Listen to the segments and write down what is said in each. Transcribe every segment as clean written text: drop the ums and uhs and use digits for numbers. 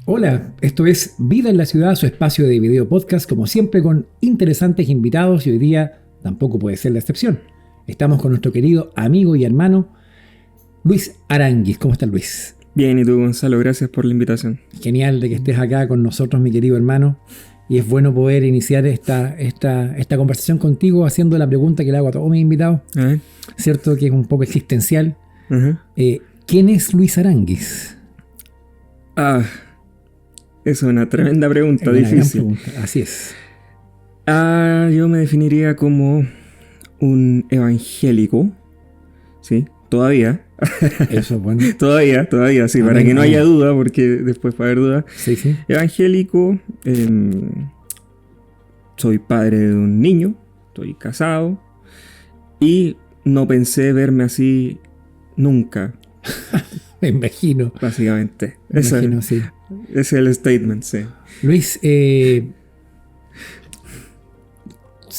Hola, esto es Vida en la Ciudad, su espacio de video podcast, como siempre con interesantes invitados y hoy día tampoco puede ser la excepción. Estamos con nuestro querido amigo y hermano Luis Aránguiz. ¿Cómo estás, Luis? Bien, ¿y tú, Gonzalo? Gracias por la invitación. Genial de que estés acá con nosotros, mi querido hermano. Y es bueno poder iniciar esta conversación contigo haciendo la pregunta que le hago a todos mis invitados, ¿cierto? Que es un poco existencial. ¿Quién es Luis Aránguiz? Es una tremenda pregunta, una difícil. Gran pregunta. Así es. Yo me definiría como un evangélico, ¿sí? Todavía. Eso es bueno. Todavía, sí, amén, para que no haya duda, porque después va a haber duda. Sí. Evangélico, soy padre de un niño, estoy casado y no pensé verme así nunca. Me imagino. Básicamente. Me imagino, sí. Ese es el statement, sí. Luis,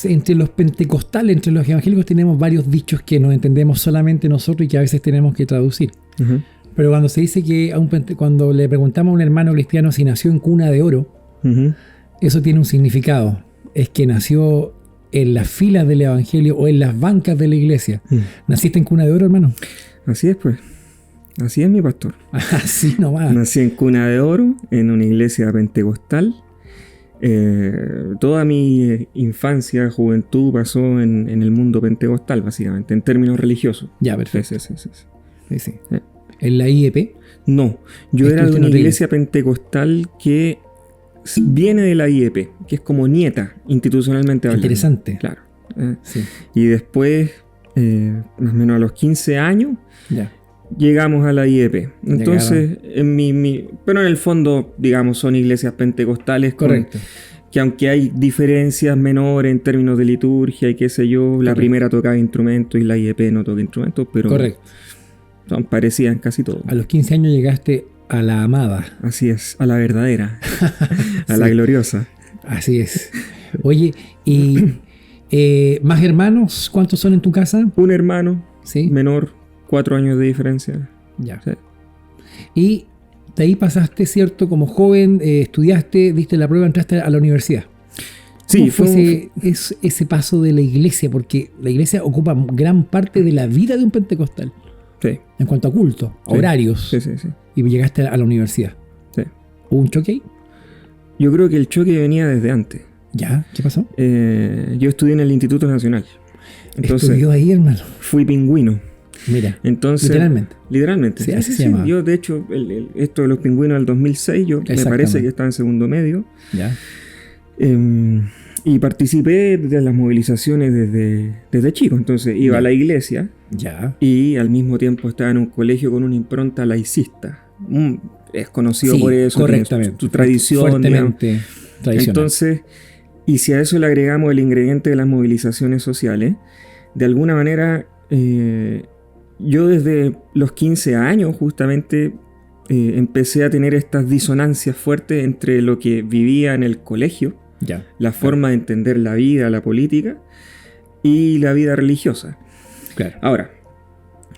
entre los pentecostales, entre los evangélicos tenemos varios dichos que nos entendemos solamente nosotros y que a veces tenemos que traducir. Pero cuando se dice que cuando le preguntamos a un hermano cristiano si nació en cuna de oro, eso tiene un significado. Es que nació en las filas del evangelio o en las bancas de la iglesia. ¿Naciste en cuna de oro, hermano? Así es, pues. Así es, mi pastor. Así nomás. Nací en cuna de oro, en una iglesia pentecostal. Toda mi infancia, juventud pasó en el mundo pentecostal, básicamente, en términos religiosos. Ya, perfecto. Sí. ¿En la IEP? No, yo era de una iglesia pentecostal que viene de la IEP, que es como nieta, institucionalmente hablando. Interesante. Claro. Sí. Y después, más o menos a los 15 años, llegamos a la IEP. Entonces, pero en el fondo, digamos, son iglesias pentecostales. Correcto. Que aunque hay diferencias menores en términos de liturgia y qué sé yo, correcto, la primera tocaba instrumentos y la IEP no toca instrumentos, pero correcto, son parecidas en casi todo. A los 15 años llegaste a la amada. Así es, a la verdadera, a la gloriosa. Así es. Oye, ¿y más hermanos? ¿Cuántos son en tu casa? Un hermano, ¿sí? Menor, 4 años de diferencia. Ya. Sí. Y de ahí pasaste, ¿cierto? Como joven, estudiaste, diste la prueba, entraste a la universidad. ¿Cómo fue ese paso de la iglesia? Porque la iglesia ocupa gran parte de la vida de un pentecostal. Sí. En cuanto a culto, a horarios. Sí. Y llegaste a la universidad. Sí. ¿Hubo un choque ahí? Yo creo que el choque venía desde antes. ¿Ya? ¿Qué pasó? Yo estudié en el Instituto Nacional. Entonces, ¿estudió ahí, hermano? Fui pingüino. Mira, entonces, literalmente. Sí, así se llama. Yo, de hecho, esto de los pingüinos del 2006, me parece que estaba en segundo medio. Ya. Y participé de las movilizaciones desde chico. Entonces iba a la iglesia. Ya. Y al mismo tiempo estaba en un colegio con una impronta laicista. Es conocido por eso. Correctamente. Tu tradición. Fuertemente tradicional. Entonces, y si a eso le agregamos el ingrediente de las movilizaciones sociales, de alguna manera, yo desde los 15 años justamente empecé a tener estas disonancias fuertes entre lo que vivía en el colegio, la forma de entender la vida, la política y la vida religiosa. Claro. Ahora,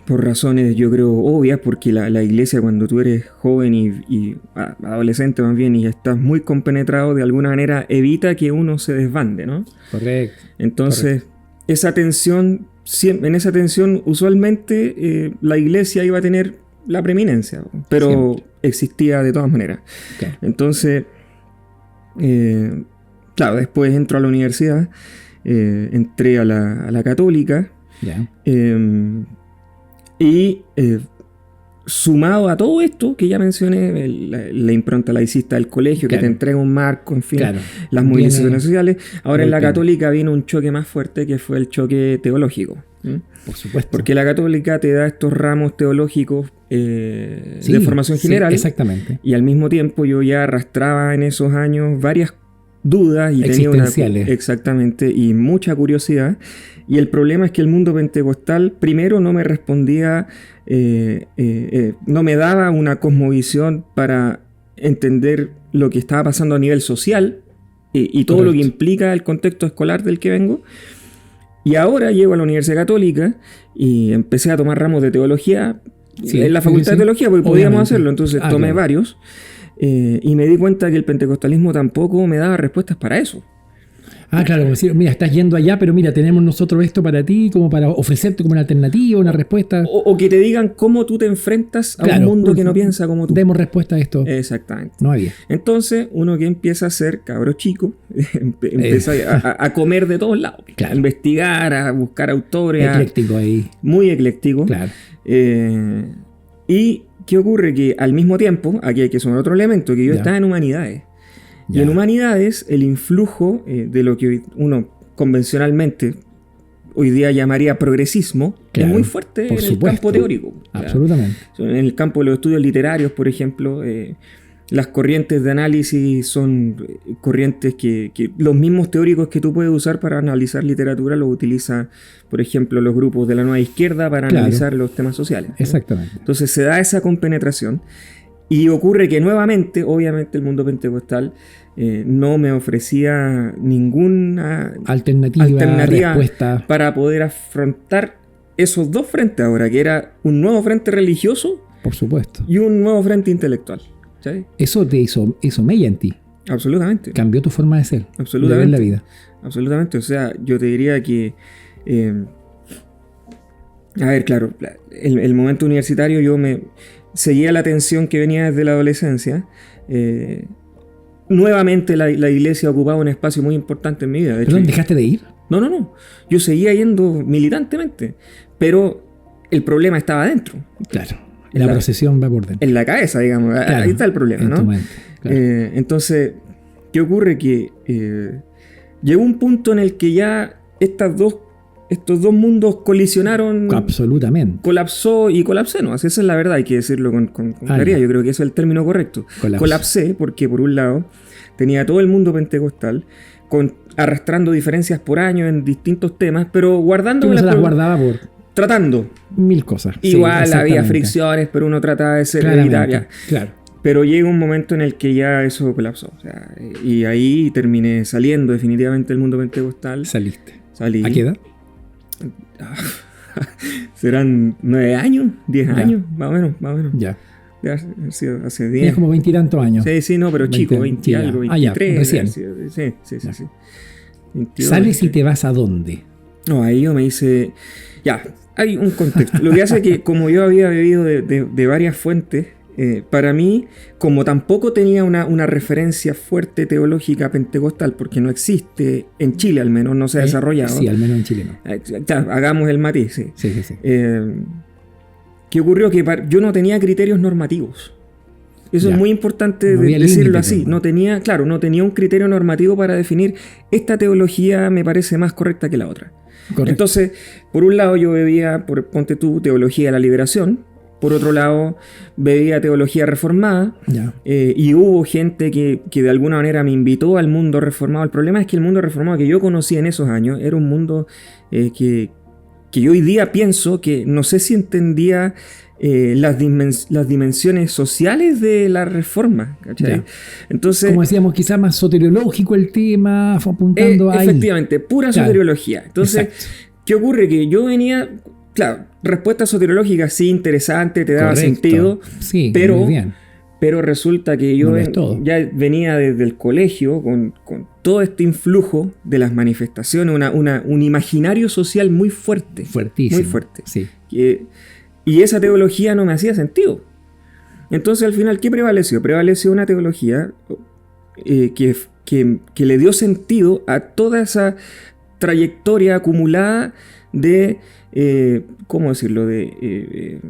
por razones yo creo obvias, porque la iglesia cuando tú eres joven y adolescente más bien y estás muy compenetrado, de alguna manera evita que uno se desbande, ¿no? Correcto. Entonces, esa tensión, en esa tensión usualmente la iglesia iba a tener la preeminencia, pero existía de todas maneras. Okay. Entonces, claro, después entro a la universidad, entré a la católica. Y sumado a todo esto que ya mencioné, la impronta laicista del colegio, que te entrega un marco, en fin, las movilizaciones sociales, ahora en la católica vino un choque más fuerte, que fue el choque teológico. Por supuesto. Porque la católica te da estos ramos teológicos de formación general. Exactamente. Y al mismo tiempo yo ya arrastraba en esos años varias dudas y existenciales. Exactamente, y mucha curiosidad. Y el problema es que el mundo pentecostal primero no me respondía, no me daba una cosmovisión para entender lo que estaba pasando a nivel social y todo lo que implica el contexto escolar del que vengo. Y ahora llego a la Universidad Católica y empecé a tomar ramos de teología en la Facultad de Teología, porque podíamos hacerlo, entonces tomé varios. Y me di cuenta que el pentecostalismo tampoco me daba respuestas para eso. Ah, claro, como decir, mira, estás yendo allá, pero mira, tenemos nosotros esto para ti, como para ofrecerte como una alternativa, una respuesta. O que te digan cómo tú te enfrentas a un mundo que no piensa como tú. Demos respuesta a esto. Exactamente. No había. Entonces, uno que empieza a ser cabro chico, empieza a comer de todos lados. Claro. A investigar, a buscar autores. Ecléctico ahí. Muy ecléctico. Claro. ¿Y qué ocurre? Que al mismo tiempo, aquí hay que sumar otro elemento, que yo estaba en humanidades. Y en humanidades, el influjo de lo que uno convencionalmente hoy día llamaría progresismo, es muy fuerte en el campo teórico. Absolutamente. En el campo de los estudios literarios, por ejemplo, las corrientes de análisis son corrientes que los mismos teóricos que tú puedes usar para analizar literatura los utiliza, por ejemplo, los grupos de la nueva izquierda para analizar los temas sociales. Exactamente. Entonces se da esa compenetración. Y ocurre que nuevamente, obviamente, el mundo pentecostal no me ofrecía ninguna alternativa respuesta para poder afrontar esos dos frentes ahora, que era un nuevo frente religioso, por supuesto, y un nuevo frente intelectual. ¿Sí? Eso te hizo mella en ti. Absolutamente. Cambió tu forma de ser. Absolutamente. De ver la vida. Absolutamente. O sea, yo te diría que... a ver, claro, el momento universitario yo me... seguía la tensión que venía desde la adolescencia. Nuevamente la iglesia ocupaba un espacio muy importante en mi vida. ¿Perdón, dejaste de ir? No. Yo seguía yendo militantemente, pero el problema estaba adentro. Claro. La procesión va por dentro. En la cabeza, digamos. Claro, ahí está el problema, ¿no? Mente, claro. Entonces, ¿qué ocurre? Que llegó un punto en el que ya estos dos mundos colisionaron. Absolutamente. Colapsó y colapsé, ¿no? Así esa es la verdad, hay que decirlo con claridad. Yo creo que ese es el término correcto. Colapsé porque, por un lado, tenía todo el mundo pentecostal arrastrando diferencias por año en distintos temas, pero guardando. Uno se las guardaba por... Tratando. Mil cosas. Igual había fricciones, pero uno trataba de ser hereditaria. Claro. Pero llega un momento en el que ya eso colapsó. O sea, y ahí terminé saliendo definitivamente del mundo pentecostal. Salí. ¿A qué edad? Serán 9 años, 10 años, más o menos. Ya. Debe haber sido hace 10. Tienes como 20 y tantos años. Sí, no, pero chico, 20 y algo, 23. Recién. Sí. 22, ¿Sales y te vas a dónde? No, ahí yo me hice... Ya, hay un contexto. Lo que hace es que como yo había bebido de varias fuentes, para mí, como tampoco tenía una referencia fuerte teológica pentecostal, porque no existe, en Chile al menos, no se ha desarrollado. Sí, al menos en Chile no. Hagamos el matiz, sí. Sí. ¿Qué ocurrió? Que yo no tenía criterios normativos. Eso es muy importante decirlo así. No tenía un criterio normativo para definir esta teología me parece más correcta que la otra. Correcto. Entonces, por un lado yo bebía, ponte tú, teología de la liberación. Por otro lado, bebía teología reformada. Y hubo gente que de alguna manera me invitó al mundo reformado. El problema es que el mundo reformado que yo conocí en esos años era un mundo que yo hoy día pienso que no sé si entendía las dimensiones sociales de la reforma, ¿cachai? Entonces, como decíamos, quizás más soteriológico el tema, fue apuntando ahí. Efectivamente, pura soteriología. Entonces, exacto. ¿Qué ocurre? Que yo venía, claro, respuesta soteriológica sí, interesante, te daba sentido, sí, pero, muy bien. Pero resulta que yo ya venía desde el colegio con todo este influjo de las manifestaciones, un imaginario social muy fuerte. Fuertísimo. Muy fuerte. Sí. Y esa teología no me hacía sentido. Entonces, al final, ¿qué prevaleció? Prevaleció una teología que le dio sentido a toda esa trayectoria acumulada de, ¿cómo decirlo?, de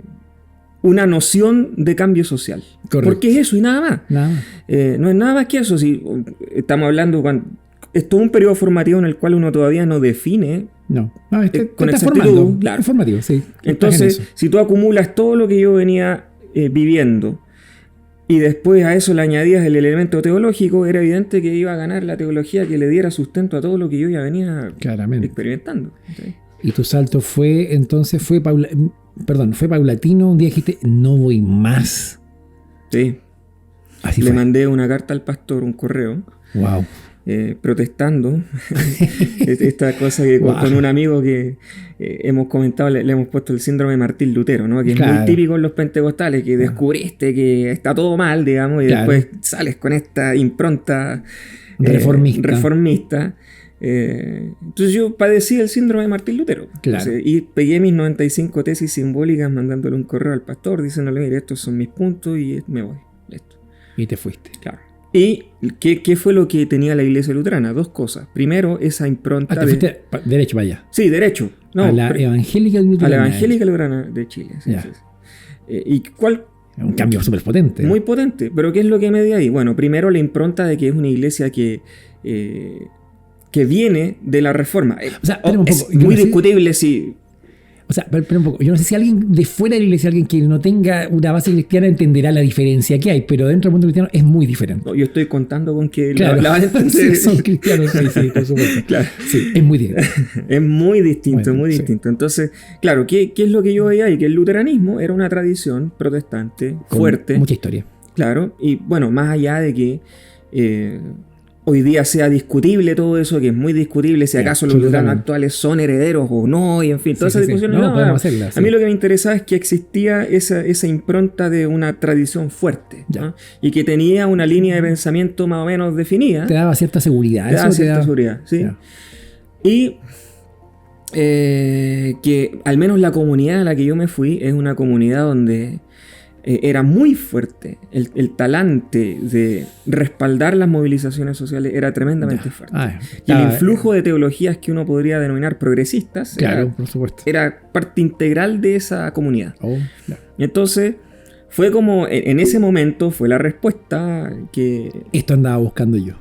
una noción de cambio social. Correcto. Porque es eso y nada más. Nada. No es nada más que eso. Si estamos hablando, es todo un periodo formativo en el cual uno todavía no define. Con está formando. Claro. Es formativo, sí. Entonces, si tú acumulas todo lo que yo venía viviendo y después a eso le añadías el elemento teológico, era evidente que iba a ganar la teología que le diera sustento a todo lo que yo ya venía experimentando. ¿Sí? Y tu salto fue, entonces, fue paulatino. Un día dijiste, no voy más. Sí. Así le fue. mandé una carta al pastor, un correo. Wow. protestando. Esta cosa que con un amigo que hemos comentado, le hemos puesto el síndrome de Martín Lutero, ¿no? Que es muy típico en los pentecostales, que descubriste que está todo mal, digamos, y después sales con esta impronta reformista. Entonces yo padecí el síndrome de Martín Lutero. Entonces, y pegué mis 95 tesis simbólicas mandándole un correo al pastor diciéndole, mire, estos son mis puntos y me voy. Listo. Y te fuiste. Claro. ¿Y qué fue lo que tenía la iglesia luterana? Dos cosas. Primero, esa impronta te fuiste derecho para allá. Sí, derecho. No, a la evangélica luterana. A la evangélica luterana de Chile. Sí. ¿Y cuál? Un cambio súper potente. Muy potente. ¿Pero qué es lo que me dio ahí? Bueno, primero la impronta de que es una iglesia que viene de la Reforma. O sea, un poco, es muy discutible si... O sea, pero un poco. Yo no sé si alguien de fuera de la iglesia, alguien que no tenga una base cristiana, entenderá la diferencia que hay, pero dentro del mundo cristiano es muy diferente. No, yo estoy contando con que claro, la van a entender. Sí, son cristianos, sí, por supuesto. Claro. Sí, es muy diferente. Es muy distinto, bueno, muy distinto. Entonces, claro, ¿qué es lo que yo veía ahí? Que el luteranismo era una tradición protestante con fuerte. Mucha historia. Claro, y bueno, más allá de que hoy día sea discutible todo eso, que es muy discutible si acaso los luteranos actuales son herederos o no, y en fin, todas esas discusiones. No, podemos hacerlas. A mí lo que me interesaba es que existía esa impronta de una tradición fuerte, ¿no? Y que tenía una línea de pensamiento más o menos definida. Te daba cierta seguridad. Te daba cierta seguridad, sí. Ya. Y que al menos la comunidad a la que yo me fui es una comunidad donde era muy fuerte. El talante de respaldar las movilizaciones sociales era tremendamente fuerte. Y el influjo de teologías que uno podría denominar progresistas por supuesto. Era parte integral de esa comunidad. Entonces, fue como, en ese momento, fue la respuesta que... Esto andaba buscando yo.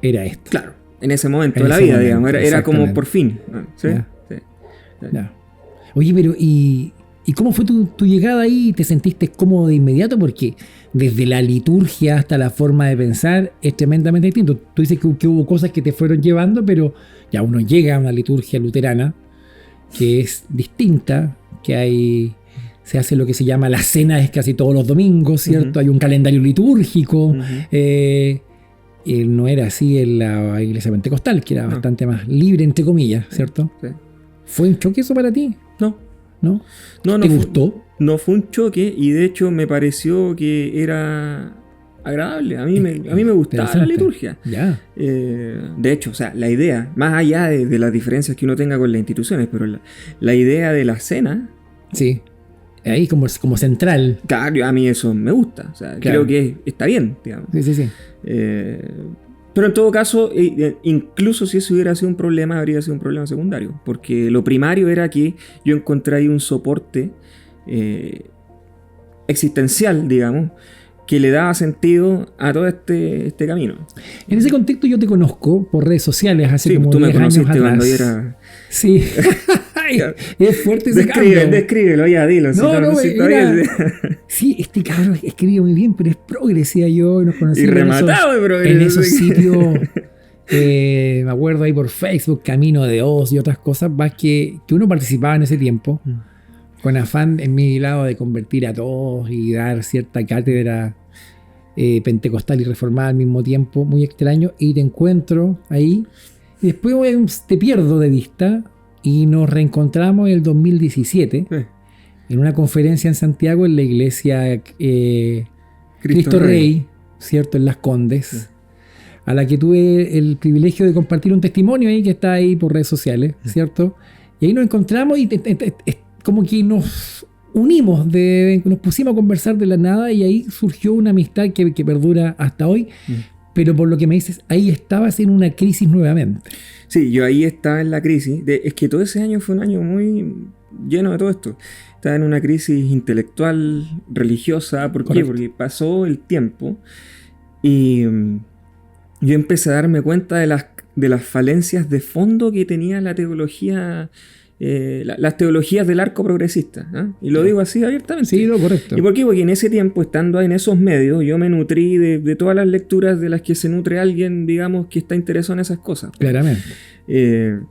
Era esto. Claro, en ese momento de la vida, digamos. Era como por fin. ¿Sí? Oye, pero ¿y cómo fue tu llegada ahí? ¿Te sentiste cómodo de inmediato? Porque desde la liturgia hasta la forma de pensar es tremendamente distinto. Tú dices que hubo cosas que te fueron llevando, pero ya uno llega a una liturgia luterana que es distinta, que se hace lo que se llama la cena, es casi todos los domingos, ¿cierto? Hay un calendario litúrgico. No era así en la iglesia pentecostal, que era bastante más libre, entre comillas, ¿cierto? Sí. ¿Fue un choque eso para ti? No. ¿Te gustó? No fue un choque y de hecho me pareció que era agradable. A mí me gustaba la liturgia. De hecho, o sea, la idea, más allá de las diferencias que uno tenga con las instituciones, pero la idea de la cena... Sí, ahí como central. Claro, a mí eso me gusta. O sea, creo que está bien, digamos. Sí. Pero en todo caso, incluso si eso hubiera sido un problema, habría sido un problema secundario. Porque lo primario era que yo encontré ahí un soporte existencial, digamos, que le daba sentido a todo este camino. En ese contexto yo te conozco por redes sociales hace como 10 años atrás. Cuando yo era... Sí. Es fuerte ese cambio. Descríbelo, ya, dilo. Sí, este cabrón escribe muy bien, pero es progresiva yo y nos conocimos. Y rematado de progreso. En esos sitios, me acuerdo ahí por Facebook, Camino de Oz y otras cosas, más que uno participaba en ese tiempo, con afán en mi lado de convertir a todos y dar cierta cátedra pentecostal y reformada al mismo tiempo, muy extraño, y te encuentro ahí, y después te pierdo de vista. Y nos reencontramos en el 2017 en una conferencia en Santiago en la iglesia Cristo Rey, ¿cierto? En Las Condes, a la que tuve el privilegio de compartir un testimonio ahí que está ahí por redes sociales, ¿cierto? Y ahí nos encontramos y como que nos unimos, nos pusimos a conversar de la nada y ahí surgió una amistad que perdura hasta hoy. Pero por lo que me dices, ahí estabas en una crisis nuevamente. Sí, yo ahí estaba en la crisis. Es que todo ese año fue un año muy lleno de todo esto. Estaba en una crisis intelectual, religiosa. ¿Por qué? Porque pasó el tiempo y yo empecé a darme cuenta de las falencias de fondo que tenía la teología, las teologías del arco progresista, ¿eh? Y lo digo así abiertamente. Sí, no, correcto. ¿Y por qué? Porque en ese tiempo, estando en esos medios, yo me nutrí de todas las lecturas de las que se nutre alguien, digamos, que está interesado en esas cosas. Claramente.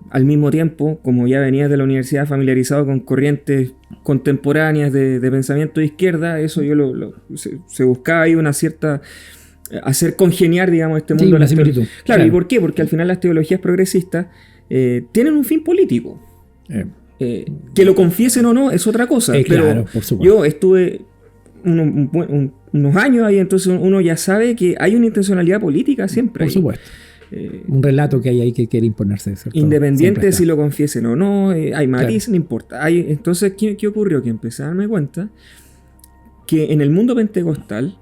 Al mismo tiempo, como ya venías de la universidad familiarizado con corrientes contemporáneas de pensamiento de izquierda, eso yo se buscaba ahí una cierta hacer congeniar, digamos, este mundo. Sí, una similitud. Claro, ¿y por qué? Porque al final las teologías progresistas tienen un fin político. Que lo confiesen o no es otra cosa. Pero claro, por supuesto. yo estuve unos años ahí, entonces uno ya sabe que hay una intencionalidad política siempre. Por supuesto. Un relato que hay ahí que quiere imponerse. ¿cierto? Independiente de si lo confiesen o no, hay matiz, no importa. Entonces, ¿qué ocurrió? Que empecé a darme cuenta que en el mundo pentecostal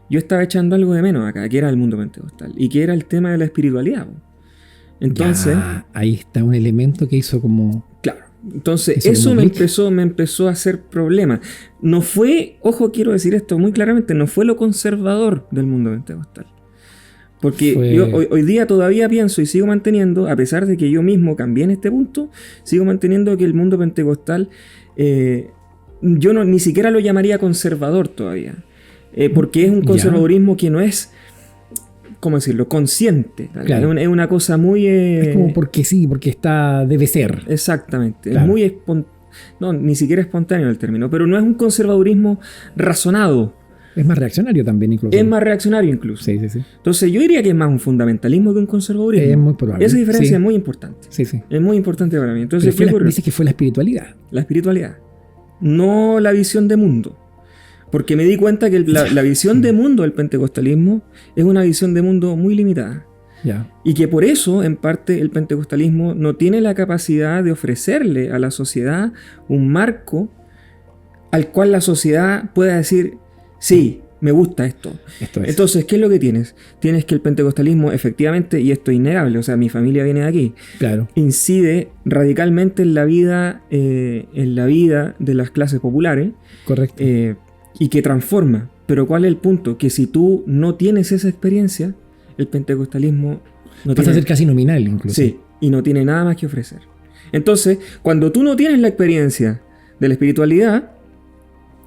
yo estaba echando algo de menos acá, que era el mundo pentecostal, y que era el tema de la espiritualidad. Entonces... ahí está un elemento que hizo como... Claro. Entonces, eso me empezó a hacer problema. No fue, ojo, quiero decir esto muy claramente, no fue lo conservador del mundo pentecostal. Porque yo hoy día todavía pienso y sigo manteniendo, a pesar de que yo mismo cambié en este punto, sigo manteniendo que el mundo pentecostal, yo ni siquiera lo llamaría conservador todavía. Porque es un conservadurismo que no es, ¿cómo decirlo?, consciente. Claro. Es una cosa muy... es como porque sí, porque debe ser. Exactamente. Claro. Es muy no, ni siquiera espontáneo el término, pero no es un conservadurismo razonado. Es más reaccionario también incluso. Es más reaccionario incluso. Sí. Entonces yo diría que es más un fundamentalismo que un conservadurismo. Es muy probable. Esa diferencia es muy importante. Sí. Es muy importante para mí. Entonces, dice que fue la espiritualidad. La espiritualidad. No la visión de mundo. Porque me di cuenta que la visión de mundo del pentecostalismo es una visión de mundo muy limitada. Ya. Y que por eso, en parte, el pentecostalismo no tiene la capacidad de ofrecerle a la sociedad un marco al cual la sociedad pueda decir, sí, me gusta esto. Entonces, ¿qué es lo que tienes? Tienes que el pentecostalismo, efectivamente, y esto es innegable, o sea, mi familia viene de aquí, claro, incide radicalmente en la vida de las clases populares. Correcto. Y que transforma. Pero ¿cuál es el punto? Que si tú no tienes esa experiencia, el pentecostalismo pasa a ser casi nominal incluso. Sí, y no tiene nada más que ofrecer. Entonces, cuando tú no tienes la experiencia de la espiritualidad,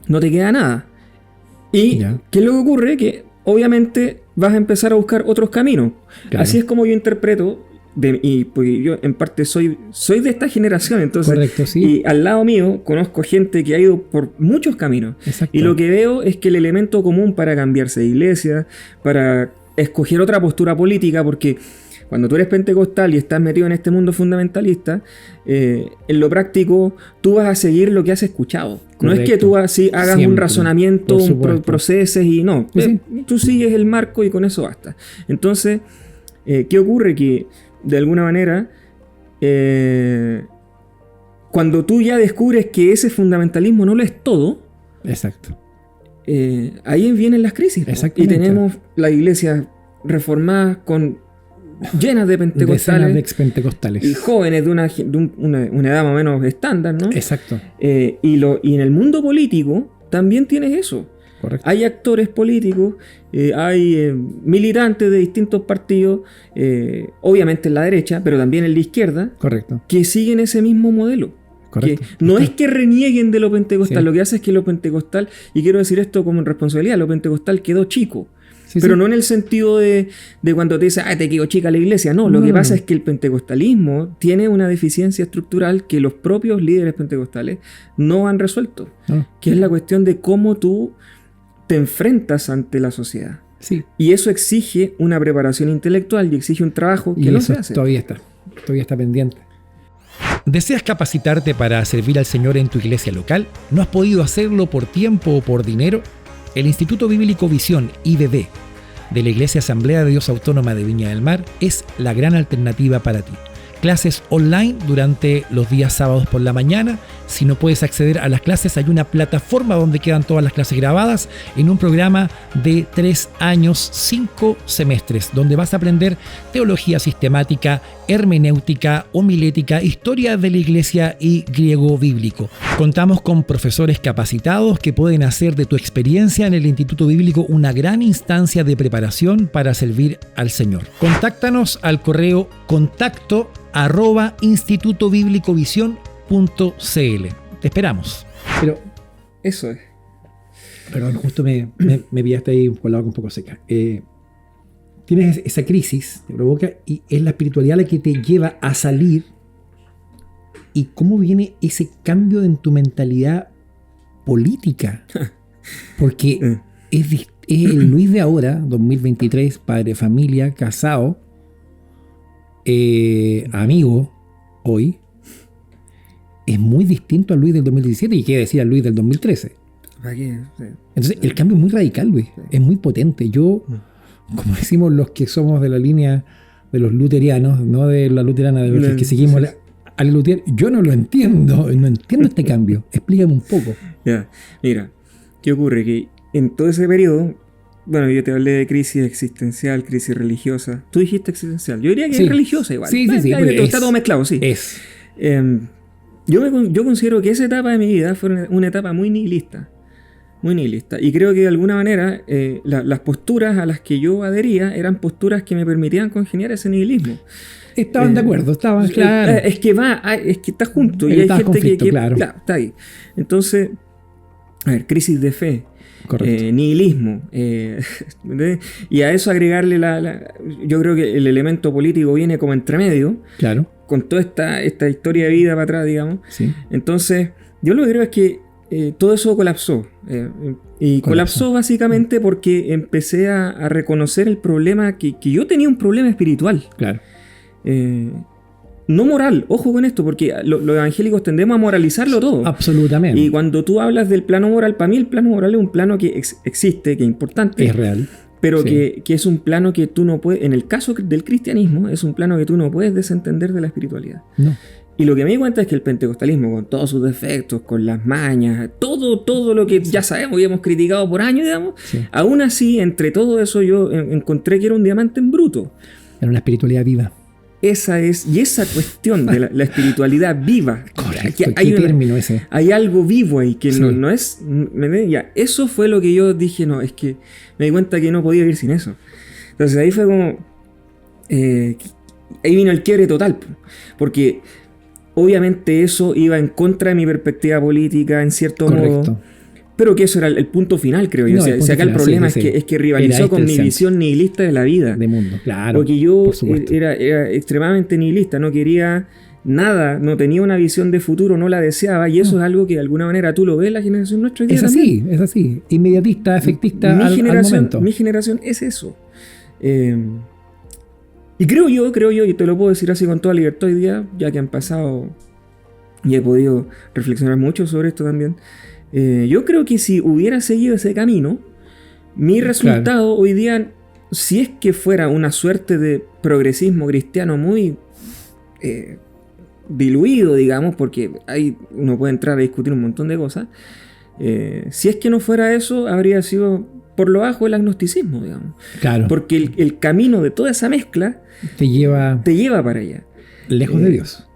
no te queda nada. Y ¿qué es lo que ocurre? Que obviamente vas a empezar a buscar otros caminos. Claro. Así es como yo interpreto, porque yo en parte soy de esta generación, entonces. Correcto, sí. Y al lado mío conozco gente que ha ido por muchos caminos. Exacto. Y lo que veo es que el elemento común para cambiarse de iglesia, para escoger otra postura política, porque cuando tú eres pentecostal y estás metido en este mundo fundamentalista, en lo práctico tú vas a seguir lo que has escuchado. Correcto. No es que tú hagas siempre un razonamiento, un proceso y no. Sí. Tú sigues el marco y con eso basta. Entonces, ¿qué ocurre? Que de alguna manera, cuando tú ya descubres que ese fundamentalismo no lo es todo, exacto, ahí vienen las crisis. Y tenemos la iglesia reformada llenas de pentecostales, decenas de expentecostales y jóvenes de una edad más o menos estándar, ¿no? Exacto. Y en el mundo político también tienes eso. Correcto. Hay actores políticos, hay militantes de distintos partidos, obviamente en la derecha, pero también en la izquierda. Correcto. Que siguen ese mismo modelo. Correcto. Que no es que renieguen de lo pentecostal, lo que hace es que lo pentecostal, y quiero decir esto como responsabilidad, lo pentecostal quedó chico. Pero no en el sentido de cuando te dice, te quedó chica la iglesia. No, lo que pasa es que el pentecostalismo tiene una deficiencia estructural que los propios líderes pentecostales no han resuelto. Que es la cuestión de cómo tú te enfrentas ante la sociedad. Sí. Y eso exige una preparación intelectual y exige un trabajo que no se hace. Todavía está pendiente. ¿Deseas capacitarte para servir al Señor en tu iglesia local? ¿No has podido hacerlo por tiempo o por dinero? El Instituto Bíblico Visión, IBV, de la Iglesia Asamblea de Dios Autónoma de Viña del Mar es la gran alternativa para ti. Clases online durante los días sábados por la mañana. Si no puedes acceder a las clases, hay una plataforma donde quedan todas las clases grabadas en un programa de 3 años, 5 semestres, donde vas a aprender teología sistemática, hermenéutica, homilética, historia de la iglesia y griego bíblico. Contamos con profesores capacitados que pueden hacer de tu experiencia en el Instituto Bíblico una gran instancia de preparación para servir al Señor. Contáctanos al correo contacto@institutobiblicovision.cl. Te esperamos. Pero eso es. Perdón, justo me pillaste ahí con la boca un poco seca. Tienes esa crisis, te provoca, y es la espiritualidad la que te lleva a salir. ¿Y cómo viene ese cambio en tu mentalidad política? Porque el Luis de ahora, 2023, padre de familia, casado, amigo, hoy, es muy distinto al Luis del 2017 y quiere decir al Luis del 2013. Entonces, el cambio es muy radical, Luis. Es muy potente. Yo, como decimos los que somos de la línea de los luterianos, no de la luterana, de los que seguimos al Luther, yo no lo entiendo. No entiendo este cambio. Explícame un poco. Ya, mira, ¿qué ocurre? Que en todo ese periodo, bueno, yo te hablé de crisis existencial, crisis religiosa. Tú dijiste existencial. Yo diría que es religiosa igual. Sí. Está todo mezclado, sí. Yo considero que esa etapa de mi vida fue una etapa muy nihilista. Muy nihilista. Y creo que de alguna manera las posturas a las que yo adhería eran posturas que me permitían congeniar ese nihilismo. Estaban de acuerdo, estaban claro. Es que está junto. Y hay gente que claro, está ahí. Entonces, a ver, crisis de fe. Nihilismo. Y a eso agregarle yo creo que el elemento político viene como entre medio. Claro. Con toda esta historia de vida para atrás, digamos. Sí. Entonces, yo lo que creo es que todo eso colapsó. Y colapsó básicamente porque empecé a reconocer el problema, que yo tenía un problema espiritual. Claro. No moral, ojo con esto, porque los evangélicos tendemos a moralizarlo todo. Absolutamente. Y cuando tú hablas del plano moral, para mí el plano moral es un plano que existe, que es importante. Es real. Pero Sí. que es un plano que tú no puedes, en el caso del cristianismo, es un plano que tú no puedes desentender de la espiritualidad. No. Y lo que me di cuenta es que el pentecostalismo, con todos sus defectos, con las mañas, todo lo que ya sabemos y hemos criticado por años, digamos, Sí. aún así, entre todo eso, yo encontré que era un diamante en bruto. Era una espiritualidad viva. Esa cuestión de la espiritualidad viva. Correcto. Que ¿Qué término ese? hay algo vivo ahí que Sí. no es. Ya, eso fue lo que yo dije, no, es que me di cuenta que no podía vivir sin eso. Entonces ahí fue como. Ahí vino el quiebre total. Porque obviamente eso iba en contra de mi perspectiva política, en cierto modo. Pero que eso era el punto final, creo yo. No, O sea, acá el problema es que rivalizó con mi visión nihilista de la vida. De mundo, claro. Porque yo por supuesto. era extremadamente nihilista, no quería nada, no tenía una visión de futuro, no la deseaba. Y eso es algo que de alguna manera tú lo ves en la generación nuestra hoy día también. Es así. Inmediatista, efectista al momento. Mi generación es eso. Y creo yo, y te lo puedo decir así con toda libertad hoy día, ya que han pasado y he podido reflexionar mucho sobre esto también. Yo creo que si hubiera seguido ese camino, mi resultado hoy día, si es que fuera una suerte de progresismo cristiano muy diluido, digamos, porque ahí uno puede entrar a discutir un montón de cosas, si es que no fuera eso, habría sido por lo bajo el agnosticismo, digamos. Claro. Porque el camino de toda esa mezcla te lleva para allá. Lejos de Dios.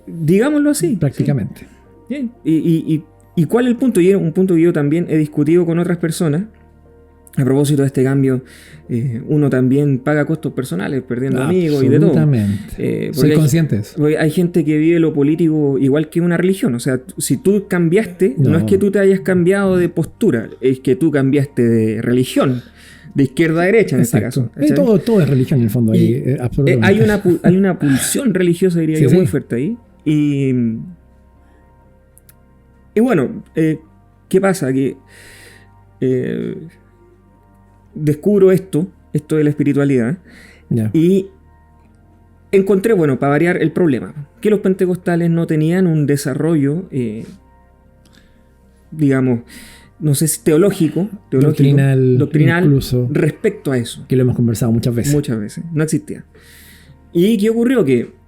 Digámoslo así. Prácticamente. Sí. ¿Y cuál es el punto? Y es un punto que yo también he discutido con otras personas. A propósito de este cambio, uno también paga costos personales, perdiendo amigos y de todo. Absolutamente. Soy consciente de eso. Porque hay gente que vive lo político igual que una religión. O sea, si tú cambiaste, no es que tú te hayas cambiado de postura, es que tú cambiaste de religión. De izquierda a derecha, en este caso. Todo es religión en el fondo. Ahí, absolutamente. Hay una pulsión religiosa, diría yo, muy fuerte ahí. Y bueno, ¿qué pasa? Que descubro esto de la espiritualidad, y encontré, bueno, para variar el problema, que los pentecostales no tenían un desarrollo, digamos, no sé si teológico doctrinal incluso, respecto a eso. Que lo hemos conversado muchas veces. Muchas veces, no existía. ¿Y qué ocurrió? Que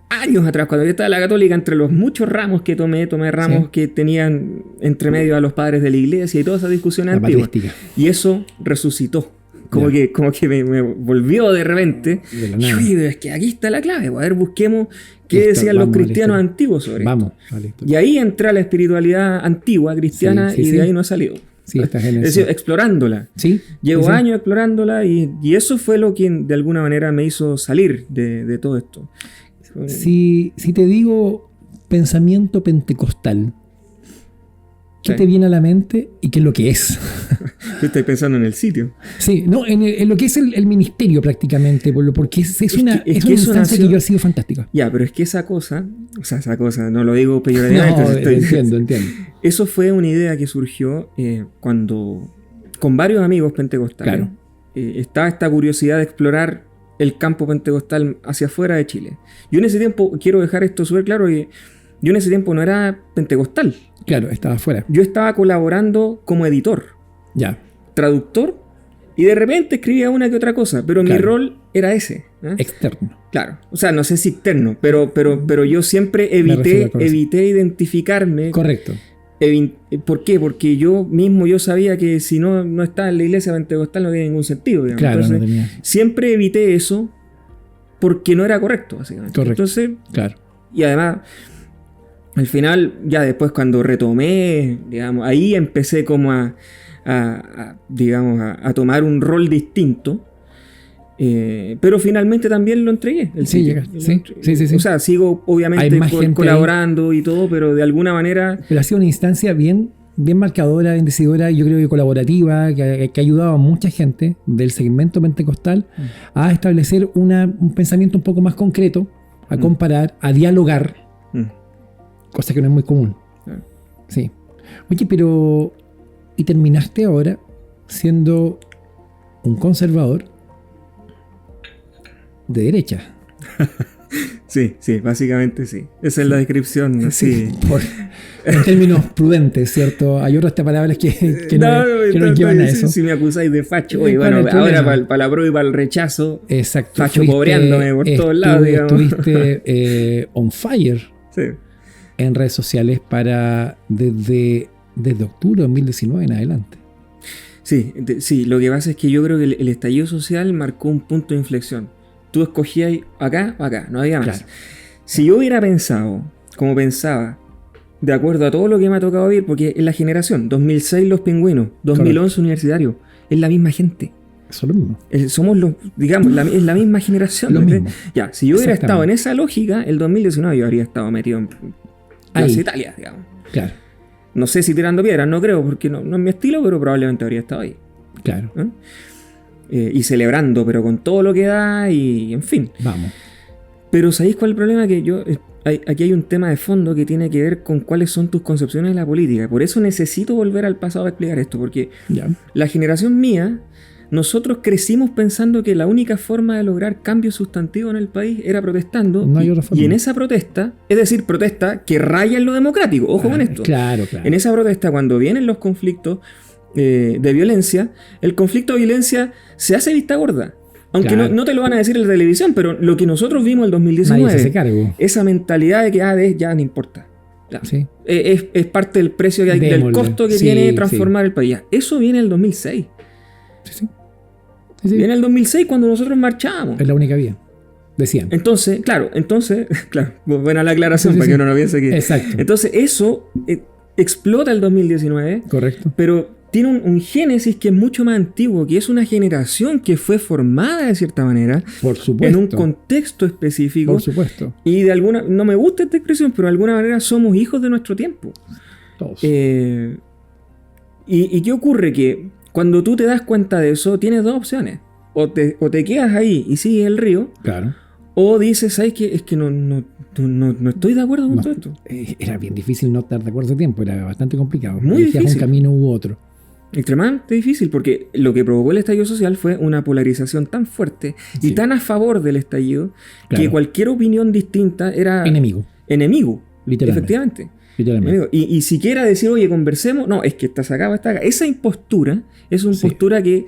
años atrás, cuando yo estaba en la católica, entre los muchos ramos que tomé ramos que tenían entre medio a los padres de la iglesia y todas esas discusiones antiguas. Y eso resucitó. Como que me volvió de repente. Y es que aquí está la clave. A ver, busquemos qué decían los cristianos antiguos sobre esto. Y ahí entra la espiritualidad antigua cristiana de ahí no ha salido. Sí, está genial. Es decir, explorándola. Sí. Llevo años explorándola y eso fue lo que de alguna manera me hizo salir de todo esto. Si te digo pensamiento pentecostal, ¿qué te viene a la mente y qué es lo que es? Tú estás pensando en el sitio. Sí, no, en lo que es el ministerio prácticamente, porque es una instancia que yo ha sido fantástica. Ya, pero es que esa cosa, no lo digo peyorativamente. No, entiendo. Eso fue una idea que surgió cuando con varios amigos pentecostales. Claro. Estaba esta curiosidad de explorar el campo pentecostal hacia afuera de Chile. Yo en ese tiempo, quiero dejar esto súper claro, que yo en ese tiempo no era pentecostal. Claro, estaba afuera. Yo estaba colaborando como editor, Ya. traductor, y de repente escribía una que otra cosa, pero mi rol era ese. Externo. Claro, o sea, no sé si externo, pero yo siempre evité identificarme. Correcto. ¿Por qué? Porque yo sabía que si no estaba en la iglesia pentecostal no tiene ningún sentido. Digamos. Claro, entonces, no tenía. siempre evité eso porque no era correcto, básicamente. Correcto. Entonces, Claro. y además, al final, ya después cuando retomé, digamos, ahí empecé como a tomar un rol distinto. Pero finalmente también lo entregué. Sí. O sea, sigo obviamente colaborando y todo, pero de alguna manera... Pero ha sido una instancia bien marcadora, bien decidora, yo creo que colaborativa, que ha ayudado a mucha gente del segmento pentecostal a establecer un pensamiento un poco más concreto, a comparar, a dialogar, cosa que no es muy común. Sí. Oye, pero... ¿Y terminaste ahora siendo un conservador de derecha? Sí, básicamente sí. Esa es la descripción. Sí. En términos prudentes, ¿cierto? Hay otras palabras que no llevan a eso. Si me acusáis de facho, bueno, ahora para la prueba y para el rechazo, exacto, facho pobreándome por todos lados, digamos. Estuviste on fire en redes sociales desde octubre de 2019 en adelante. Sí, lo que pasa es que yo creo que el estallido social marcó un punto de inflexión. Tú escogías acá o acá, no había más. Claro. Si yo hubiera pensado, como pensaba, de acuerdo a todo lo que me ha tocado vivir, porque es la generación, 2006 Los Pingüinos, 2011 Correcto. Universitario, es la misma gente. Eso es lo mismo. Somos es la misma generación. Lo mismo. Ya, si yo hubiera estado en esa lógica, el 2019 yo habría estado metido en Plaza Italia, digamos. Claro. No sé si tirando piedras, no creo, porque no es mi estilo, pero probablemente habría estado ahí. Claro. Y celebrando, pero con todo lo que da y en fin. Vamos. Pero ¿sabéis cuál es el problema? Que aquí hay un tema de fondo que tiene que ver con cuáles son tus concepciones de la política. Por eso necesito volver al pasado a explicar esto, porque la generación mía, nosotros crecimos pensando que la única forma de lograr cambio sustantivo en el país era protestando. No hay otra forma. Y en esa protesta, es decir, protesta que raya en lo democrático. Ojo con esto. Claro. En esa protesta, cuando vienen los conflictos de violencia, el conflicto de violencia se hace vista gorda. Aunque no te lo van a decir en la televisión, pero lo que nosotros vimos en el 2019, nadie se hace cargo. Esa mentalidad de que ya no importa. Sí. Es parte del precio que hay, del costo que tiene transformar el país. Eso viene en el 2006. Sí. Viene en el 2006 cuando nosotros marchábamos. Es la única vía. Decían. Entonces, claro, buena la aclaración para que uno no piense que... Exacto. Entonces eso explota el 2019. Correcto. Pero tiene un génesis que es mucho más antiguo, que es una generación que fue formada de cierta manera. Por supuesto. En un contexto específico. Por supuesto. Y no me gusta esta expresión, pero de alguna manera somos hijos de nuestro tiempo. Todos. ¿Y qué ocurre? Que cuando tú te das cuenta de eso, tienes dos opciones. O te quedas ahí y sigues el río. Claro. O dices, ¿sabes qué? Es que no estoy de acuerdo con todo esto. Era bien difícil no estar de acuerdo ese tiempo. Era bastante complicado. Muy difícil. Un camino u otro. Extremadamente difícil, porque lo que provocó el estallido social fue una polarización tan fuerte y tan a favor del estallido que cualquier opinión distinta era... Enemigo. Literalmente. Efectivamente. Literalmente. Y siquiera decir, oye, conversemos, no, es que estás acá o estás acá. Esa impostura es una postura que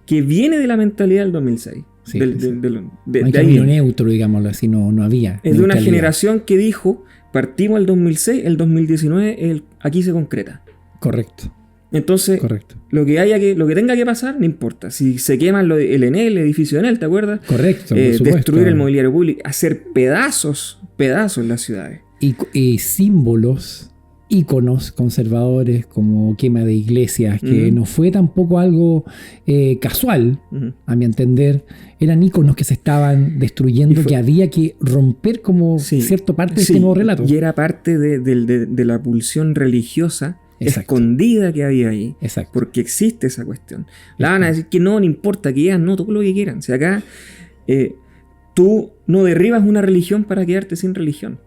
viene de la mentalidad del 2006. Sí, no hay camino neutro, digámoslo así, no había. Es de una generación que dijo, partimos el 2006, el 2019, aquí se concreta. Correcto. Entonces, lo que tenga que pasar, no importa. Si se queman el Enel, el edificio Enel, ¿te acuerdas? Correcto. Destruir el mobiliario público, hacer pedazos las ciudades. Y símbolos, íconos conservadores como quema de iglesias, que no fue tampoco algo casual, a mi entender. Eran íconos que se estaban destruyendo, que había que romper como cierta parte de este nuevo relato. Y era parte de la pulsión religiosa escondida que había ahí. Exacto. Porque existe esa cuestión. La van a decir que no importa, que ellas no, todo lo que quieran. O sea, acá tú no derribas una religión para quedarte sin religión.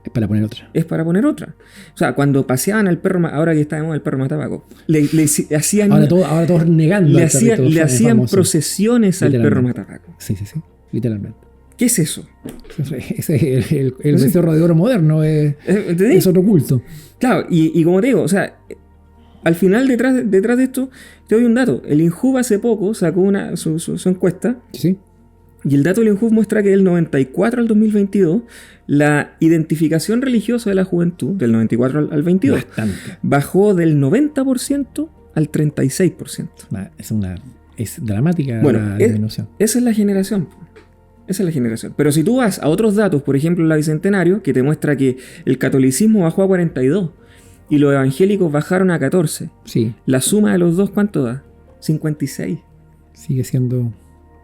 Es para poner otra. Es para poner otra. O sea, cuando paseaban al perro, ahora que está de moda el perro matapaco, le hacían... Ahora todos negando. Le hacían procesiones al perro matapaco. Sí, literalmente. ¿Qué es eso? Ese es el becerro de oro moderno, es otro culto. Claro, y como te digo, o sea, al final detrás de esto, te doy un dato. El INJUV hace poco sacó su encuesta. Sí. Y el dato del INJUV muestra que del 94 al 2022, la identificación religiosa de la juventud, del 94 al 22, bajó del 90% al 36%. Es dramática la disminución. Esa es la generación. Pero si tú vas a otros datos, por ejemplo la Bicentenario, que te muestra que el catolicismo bajó a 42 y los evangélicos bajaron a 14. Sí. La suma de los dos, ¿cuánto da? 56. Sigue siendo...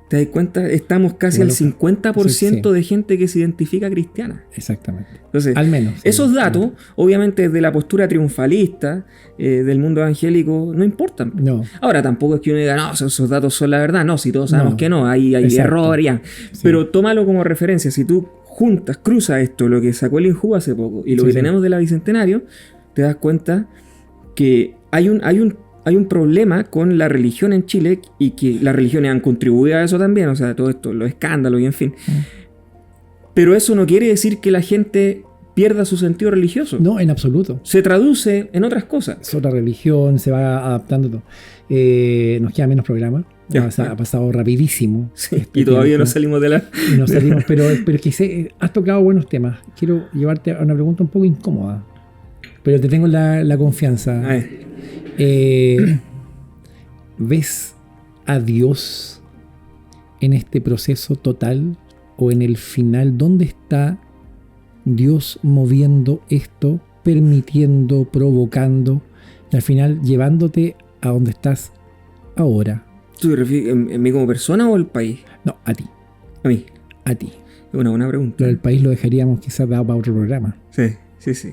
¿Te das cuenta? Estamos casi al 50% de gente que se identifica cristiana. Exactamente. Entonces, al menos. Esos datos, obviamente desde la postura triunfalista del mundo evangélico, no importan. No. Ahora, tampoco es que uno diga, no, esos datos son la verdad. No, si todos sabemos que no, hay error ya. Sí. Pero tómalo como referencia. Si tú cruzas esto, lo que sacó el INJUV hace poco, y lo que tenemos de la Bicentenario, te das cuenta que hay un problema con la religión en Chile y que las religiones han contribuido a eso también, o sea, todo esto, los escándalos y en fin. Pero eso no quiere decir que la gente pierda su sentido religioso. No, en absoluto. Se traduce en otras cosas. Es otra religión, se va adaptando todo. Nos queda menos programa. Ha pasado rapidísimo. Sí, y todavía no salimos de la... No salimos, pero que has tocado buenos temas. Quiero llevarte a una pregunta un poco incómoda, pero te tengo la confianza. A ver. ¿Ves a Dios en este proceso total o en el final? ¿Dónde está Dios moviendo esto, permitiendo, provocando y al final llevándote a donde estás ahora? ¿Tú te refieres en mí como persona o el país? No, a ti. ¿A mí? A ti. Es una buena pregunta. Pero el país lo dejaríamos quizás dado para otro programa. Sí.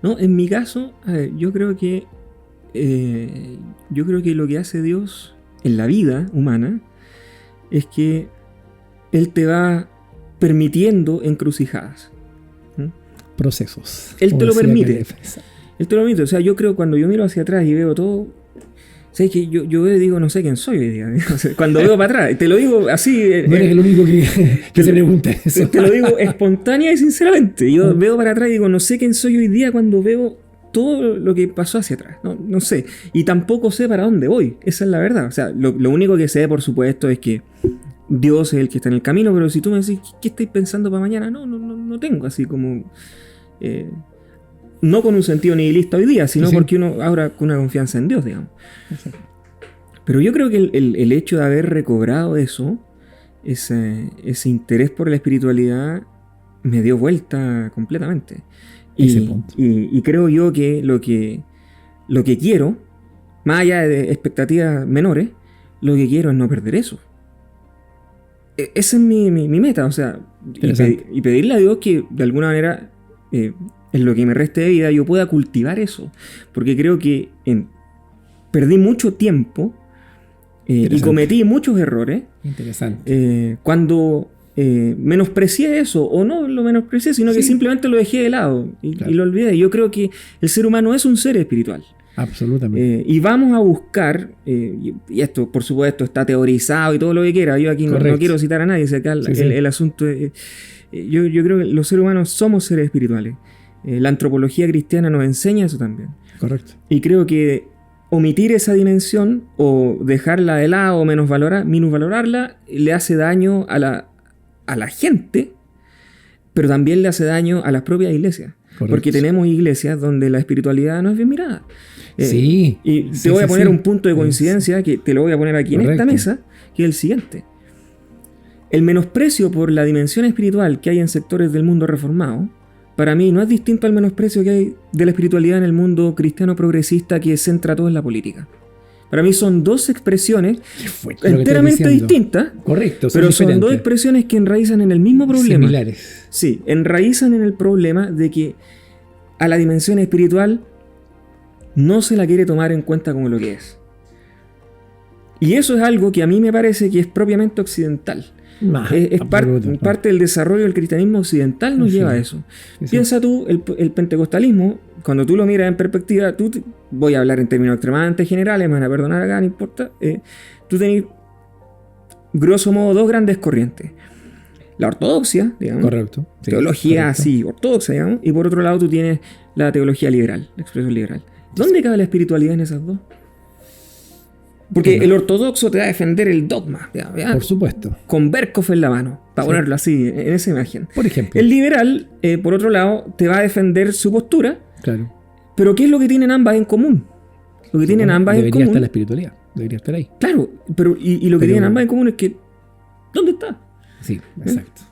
No, en mi caso, a ver, yo creo que lo que hace Dios en la vida humana es que Él te va permitiendo encrucijadas. Procesos. Él te lo permite. O sea, yo creo cuando yo miro hacia atrás y veo todo, ¿sabes que yo veo y digo, no sé quién soy hoy día? O sea, cuando veo para atrás, te lo digo así. No eres el único que se pregunta eso. Te lo digo espontánea y sinceramente. Yo veo para atrás y digo, no sé quién soy hoy día cuando veo todo lo que pasó hacia atrás. No sé. Y tampoco sé para dónde voy. Esa es la verdad. O sea, lo único que sé, por supuesto, es que Dios es el que está en el camino, pero si tú me decís, ¿qué estáis pensando para mañana? No tengo así como... no con un sentido nihilista hoy día, sino porque uno ahora con una confianza en Dios, digamos. Exacto. Pero yo creo que el hecho de haber recobrado eso, ese interés por la espiritualidad, me dio vuelta completamente. Y creo yo que lo que quiero, más allá de expectativas menores, lo que quiero es no perder eso. Esa es mi meta, o sea, y pedirle a Dios que de alguna manera... en lo que me reste de vida yo pueda cultivar eso, porque creo que perdí mucho tiempo y cometí muchos errores. Interesante. Cuando menosprecié eso, o no lo menosprecié, sino que simplemente lo dejé de lado y lo olvidé. Yo creo que el ser humano es un ser espiritual. Absolutamente. Y vamos a buscar, y esto por supuesto está teorizado y todo lo que quiera, yo aquí no quiero citar a nadie, o sea, acá el asunto es, yo creo que los seres humanos somos seres espirituales. La antropología cristiana nos enseña eso también. Correcto. Y creo que omitir esa dimensión o dejarla de lado o minusvalorarla le hace daño a la gente, pero también le hace daño a las propias iglesias. Correcto. Porque tenemos iglesias donde la espiritualidad no es bien mirada. Sí. Y te voy a poner un punto de coincidencia que te lo voy a poner aquí en esta mesa, que es el siguiente. El menosprecio por la dimensión espiritual que hay en sectores del mundo reformado, para mí no es distinto al menosprecio que hay de la espiritualidad en el mundo cristiano progresista que centra todo en la política. Para mí son dos expresiones enteramente distintas. Correcto, pero son dos expresiones que enraizan en el mismo problema. Similares. Sí, enraizan en el problema de que a la dimensión espiritual no se la quiere tomar en cuenta como lo que es. Y eso es algo que a mí me parece que es propiamente occidental. Es parte del desarrollo del cristianismo occidental nos lleva a eso. Piensa tú, el pentecostalismo, cuando tú lo miras en perspectiva, voy a hablar en términos extremadamente generales, me van a perdonar acá, no importa. Tú tenés, grosso modo, dos grandes corrientes. La ortodoxia, digamos. Correcto. Sí, teología correcto. así, ortodoxa, digamos. Y por otro lado tú tienes la teología liberal, la expresión liberal. ¿Dónde cabe la espiritualidad en esas dos? Porque el ortodoxo te va a defender el dogma. ¿Ya? Por supuesto. Con Berkhoff en la mano, para ponerlo así, en esa imagen. Por ejemplo. El liberal, por otro lado, te va a defender su postura. Claro. Pero ¿qué es lo que tienen ambas en común? Lo que tienen ambas en común... Debería estar la espiritualidad. Debería estar ahí. Claro, pero y lo que tienen ambas en común es que... ¿Dónde está? Sí, exacto.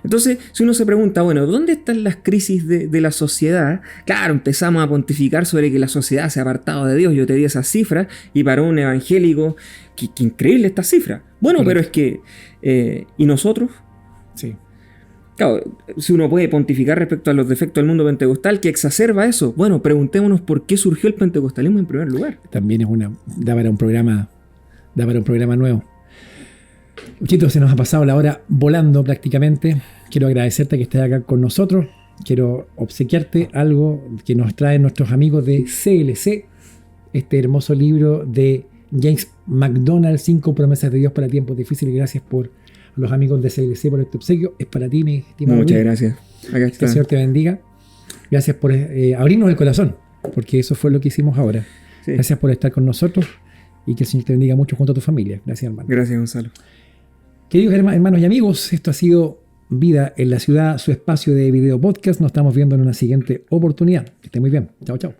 Entonces, si uno se pregunta, bueno, ¿dónde están las crisis de la sociedad? Claro, empezamos a pontificar sobre que la sociedad se ha apartado de Dios. Yo te di esas cifras y para un evangélico, qué increíble esta cifra. Bueno, pero es que... ¿y nosotros? Sí. Claro, si uno puede pontificar respecto a los defectos del mundo pentecostal, ¿qué exacerba eso? Bueno, preguntémonos por qué surgió el pentecostalismo en primer lugar. También da para un programa nuevo. Chito, se nos ha pasado la hora volando prácticamente. Quiero agradecerte que estés acá con nosotros. Quiero obsequiarte algo que nos traen nuestros amigos de CLC, este hermoso libro de James MacDonald, 5 promesas de Dios para tiempos difíciles. Gracias por los amigos de CLC por este obsequio. Es para ti, mi estimado. Muchas gracias. Acá está. Que el Señor te bendiga. Gracias por abrirnos el corazón, porque eso fue lo que hicimos ahora. Sí. Gracias por estar con nosotros y que el Señor te bendiga mucho junto a tu familia. Gracias, hermano. Gracias, Gonzalo. Queridos hermanos y amigos, esto ha sido Vida en la Ciudad, su espacio de video podcast. Nos estamos viendo en una siguiente oportunidad. Que esté muy bien. Chao, chao.